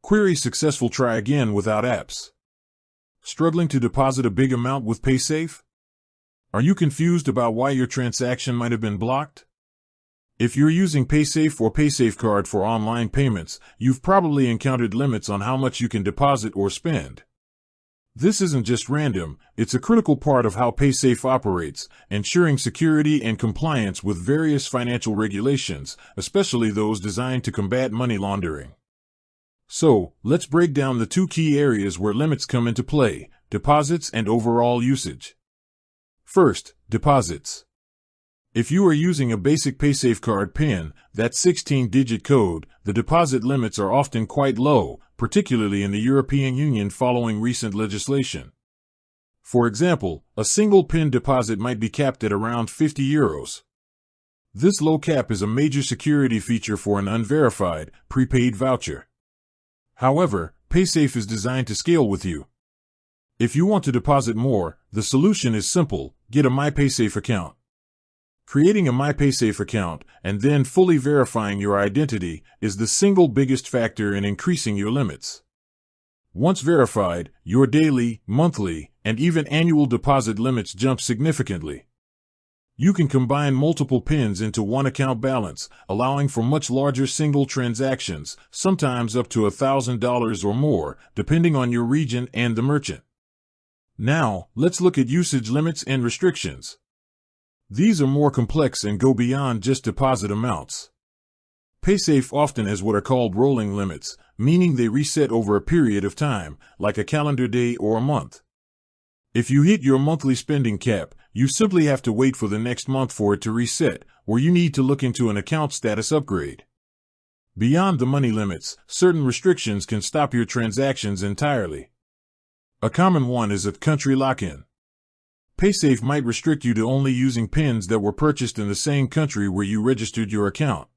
Query successful. Try again without apps. Struggling to deposit a big amount with Paysafe? Are you confused about why your transaction might have been blocked? If you're using Paysafe or Paysafe Card for online payments, you've probably encountered limits on how much you can deposit or spend. This isn't just random, it's a critical part of how Paysafe operates, ensuring security and compliance with various financial regulations, especially those designed to combat money laundering. So, let's break down the two key areas where limits come into play: deposits and overall usage. First, deposits. If you are using a basic Paysafe card PIN, that 16-digit code, the deposit limits are often quite low, particularly in the European Union following recent legislation. For example, a single PIN deposit might be capped at around €50. This low cap is a major security feature for an unverified, prepaid voucher. However, Paysafe is designed to scale with you. If you want to deposit more, the solution is simple: get a MyPaysafe account. Creating a MyPaysafe account and then fully verifying your identity is the single biggest factor in increasing your limits. Once verified, your daily, monthly, and even annual deposit limits jump significantly. You can combine multiple PINs into one account balance, allowing for much larger single transactions, sometimes up to $1,000 or more, depending on your region and the merchant. Now, let's look at usage limits and restrictions. These are more complex and go beyond just deposit amounts. Paysafe often has what are called rolling limits, meaning they reset over a period of time, like a calendar day or a month. If you hit your monthly spending cap, you simply have to wait for the next month for it to reset, or you need to look into an account status upgrade. Beyond the money limits, certain restrictions can stop your transactions entirely. A common one is a country lock-in. Paysafe might restrict you to only using PINs that were purchased in the same country where you registered your account.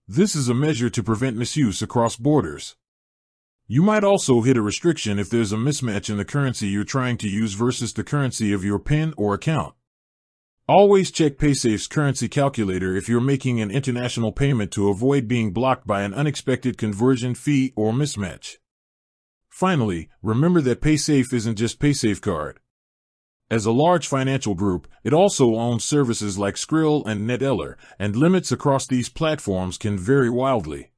This is a measure to prevent misuse across borders. You might also hit a restriction if there's a mismatch in the currency you're trying to use versus the currency of your PIN or account. Always check Paysafe's currency calculator if you're making an international payment to avoid being blocked by an unexpected conversion fee or mismatch. Finally, remember that Paysafe isn't just Paysafe Card. As a large financial group, it also owns services like Skrill and Neteller, and limits across these platforms can vary wildly.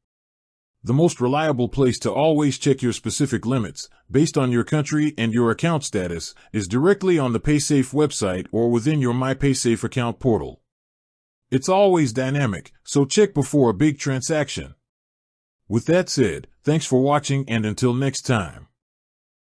The most reliable place to always check your specific limits, based on your country and your account status, is directly on the Paysafe website or within your MyPaysafe account portal. It's always dynamic, so check before a big transaction. With that said, thanks for watching, and until next time.